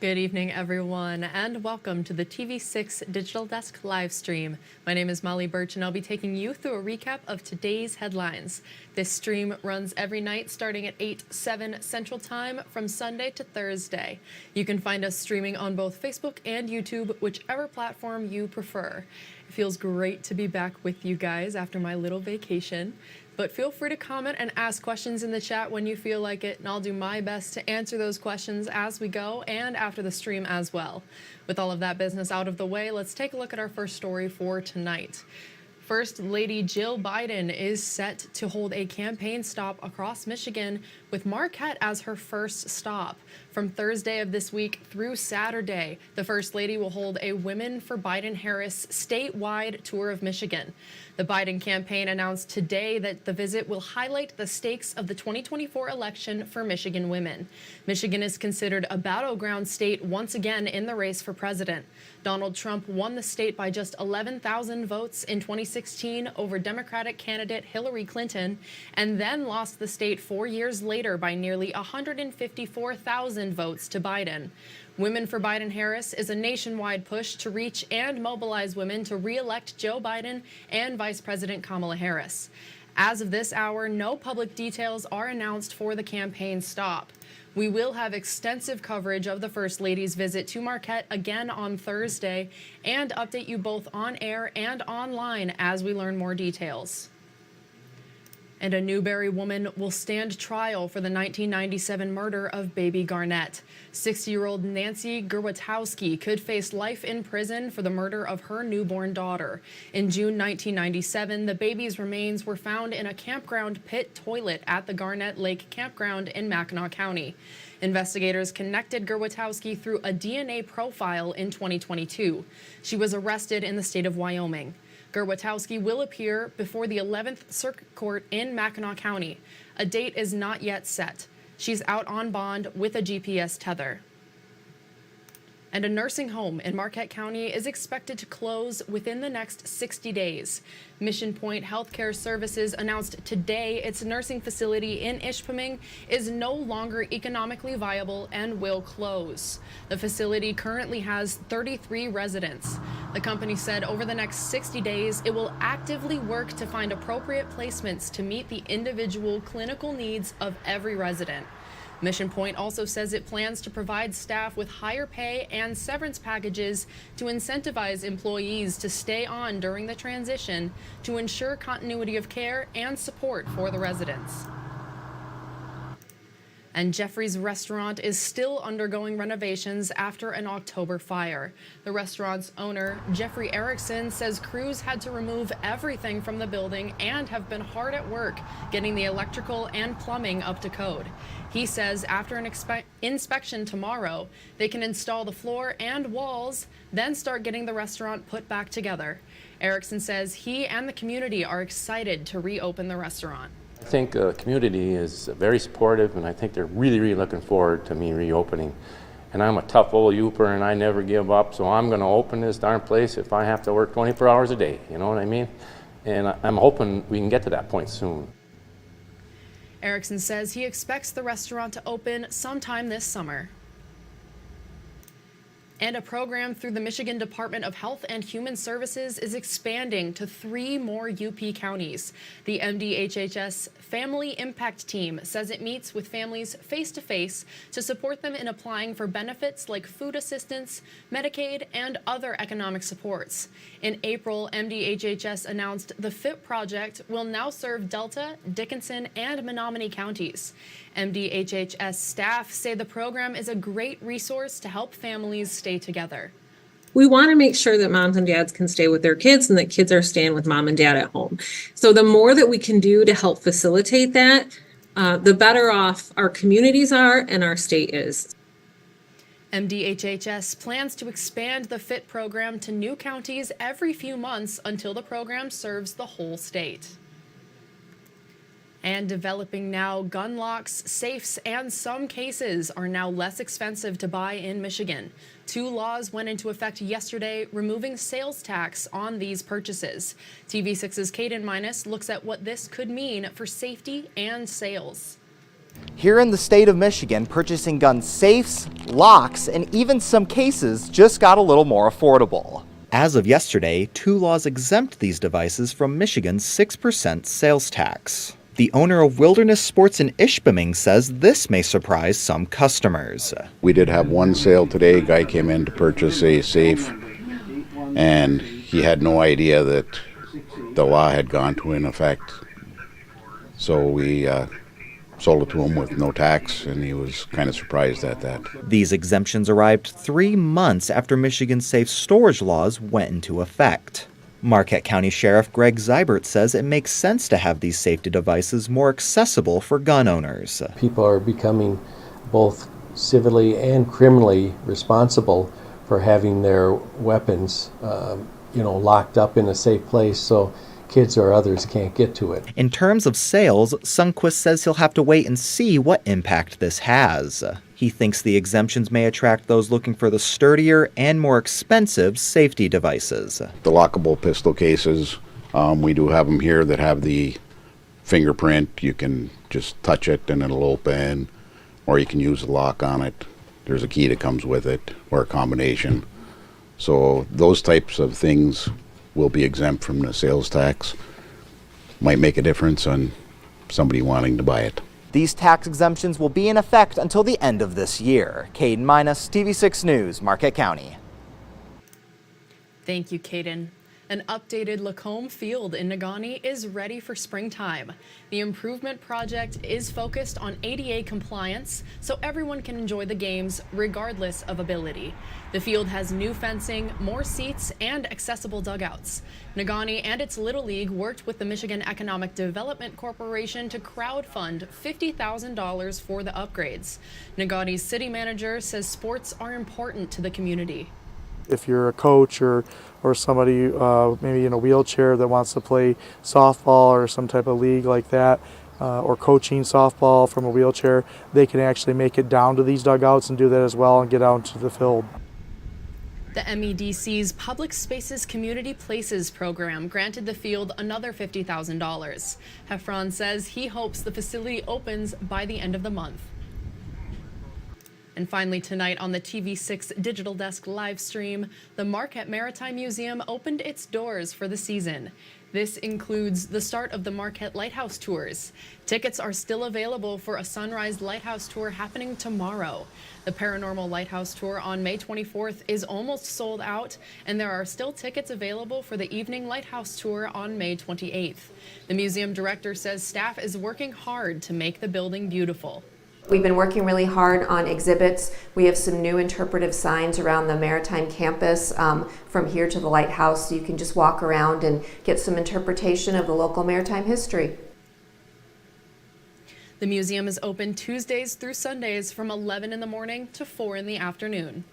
Good evening, everyone, and welcome to the TV6 Digital Desk live stream. My name is Molly Birch, and I'll be taking you through a recap of today's headlines. This stream runs every night starting at 8/7 Central Time from Sunday to Thursday. You can find us streaming on both Facebook and YouTube, whichever platform you prefer. It feels great to be back with you guys after my little vacation. But feel free to comment and ask questions in the chat when you feel like it, and I'll do my best to answer those questions as we go and after the stream as well. With all of that business out of the way, let's take a look at our first story for tonight. First Lady Jill Biden is set to hold a campaign stop across Michigan, with Marquette as her first stop. From Thursday of this week through Saturday, the First Lady will hold a Women for Biden-Harris statewide tour of Michigan. The Biden campaign announced today that the visit will highlight the stakes of the 2024 election for Michigan women. Michigan is considered a battleground state once again in the race for president. Donald Trump won the state by just 11,000 votes in 2016 over Democratic candidate Hillary Clinton, and then lost the state 4 years later by nearly 154,000 votes to Biden. Women for Biden-Harris is a nationwide push to reach and mobilize women to re-elect Joe Biden and Vice President Kamala Harris. As of this hour, no public details are announced for the campaign stop. We will have extensive coverage of the First Lady's visit to Marquette again on Thursday and update you both on air and online as we learn more details. And a Newberry woman will stand trial for the 1997 murder of baby Garnett. 60-year-old Nancy Gerwatowski could face life in prison for the murder of her newborn daughter. In June 1997, the baby's remains were found in a campground pit toilet at the Garnett Lake Campground in Mackinac County. Investigators connected Gerwatowski through a DNA profile in 2022. She was arrested in the state of Wyoming. Gerwatowski will appear before the 11th Circuit Court in Mackinac County. A date is not yet set. She's out on bond with a GPS tether. And a nursing home in Marquette County is expected to close within the next 60 days. Mission Point Healthcare Services announced today its nursing facility in Ishpeming is no longer economically viable and will close. The facility currently has 33 residents. The company said over the next 60 days, it will actively work to find appropriate placements to meet the individual clinical needs of every resident. Mission Point also says it plans to provide staff with higher pay and severance packages to incentivize employees to stay on during the transition to ensure continuity of care and support for the residents. And Jeffrey's restaurant is still undergoing renovations after an October fire. The restaurant's owner, Jeffrey Erickson, says crews had to remove everything from the building and have been hard at work getting the electrical and plumbing up to code. He says after an inspection tomorrow, they can install the floor and walls, then start getting the restaurant put back together. Erickson says he and the community are excited to reopen the restaurant. I think the community is very supportive, and I think they're really looking forward to me reopening. And I'm a tough old Youper, and I never give up, so I'm going to open this darn place if I have to work 24 hours a day, you know what I mean? And I'm hoping we can get to that point soon. Erickson says he expects the restaurant to open sometime this summer. And a program through the Michigan Department of Health and Human Services is expanding to 3 more UP counties. The MDHHS Family Impact Team says it meets with families face-to-face to support them in applying for benefits like food assistance, Medicaid, and other economic supports. In April, MDHHS announced the FIT project will now serve Delta, Dickinson, and Menominee counties. MDHHS staff say the program is a great resource to help families stay together. We want to make sure that moms and dads can stay with their kids and that kids are staying with mom and dad at home. So the more that we can do to help facilitate that, the better off our communities are and our state is. MDHHS plans to expand the FIT program to new counties every few months until the program serves the whole state. And developing now, gun locks, safes, and some cases are now less expensive to buy in Michigan. 2 laws went into effect yesterday, removing sales tax on these purchases. TV6's Caden Minus looks at what this could mean for safety and sales. Here in the state of Michigan, purchasing gun safes, locks, and even some cases just got a little more affordable. As of yesterday, 2 laws exempt these devices from Michigan's 6% sales tax. The owner of Wilderness Sports in Ishpeming says this may surprise some customers. We did have one sale today. A guy came in to purchase a safe, and he had no idea that the law had gone into effect. So we sold it to him with no tax, and he was kind of surprised at that. These exemptions arrived 3 months after Michigan's safe storage laws went into effect. Marquette County Sheriff Greg Zybert says it makes sense to have these safety devices more accessible for gun owners. People are becoming both civilly and criminally responsible for having their weapons, locked up in a safe place so kids or others can't get to it. In terms of sales, Sundquist says he'll have to wait and see what impact this has. He thinks the exemptions may attract those looking for the sturdier and more expensive safety devices. The lockable pistol cases, we do have them here that have the fingerprint. You can just touch it and it'll open, or you can use the lock on it. There's a key that comes with it, or a combination. So those types of things will be exempt from the sales tax. Might make a difference on somebody wanting to buy it. These tax exemptions will be in effect until the end of this year. Caden Minus, TV6 News, Marquette County. Thank you, Caden. An updated Lacombe Field in Negaunee is ready for springtime. The improvement project is focused on ADA compliance, so everyone can enjoy the games regardless of ability. The field has new fencing, more seats, and accessible dugouts. Negaunee and its Little League worked with the Michigan Economic Development Corporation to crowdfund $50,000 for the upgrades. Negaunee's city manager says sports are important to the community. If you're a coach or somebody maybe in a wheelchair that wants to play softball or some type of league like that, or coaching softball from a wheelchair, they can actually make it down to these dugouts and do that as well and get out into the field. The MEDC's Public Spaces Community Places program granted the field another $50,000. Heffron says he hopes the facility opens by the end of the month. And finally tonight on the TV6 Digital Desk live stream, the Marquette Maritime Museum opened its doors for the season. This includes the start of the Marquette Lighthouse Tours. Tickets are still available for a Sunrise Lighthouse Tour happening tomorrow. The Paranormal Lighthouse Tour on May 24th is almost sold out, and there are still tickets available for the Evening Lighthouse Tour on May 28th. The museum director says staff is working hard to make the building beautiful. We've been working really hard on exhibits. We have some new interpretive signs around the Maritime campus from here to the lighthouse, so you can just walk around and get some interpretation of the local maritime history. The museum is open Tuesdays through Sundays from 11 in the morning to 4 in the afternoon.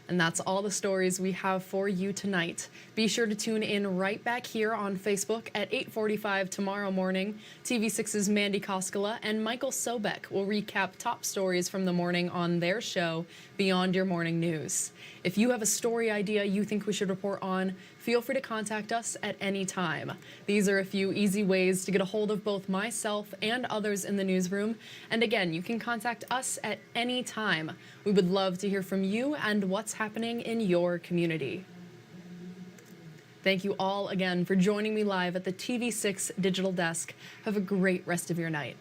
And that's all the stories we have for you tonight. Be sure to tune in right back here on Facebook at 8:45 tomorrow morning. TV6's Mandy Koskela and Michael Sobek will recap top stories from the morning on their show, Beyond Your Morning News. If you have a story idea you think we should report on, feel free to contact us at any time. These are a few easy ways to get a hold of both myself and others in the newsroom. And again, you can contact us at any time. We would love to hear from you and what's happening in your community. Thank you all again for joining me live at the TV6 Digital Desk. Have a great rest of your night.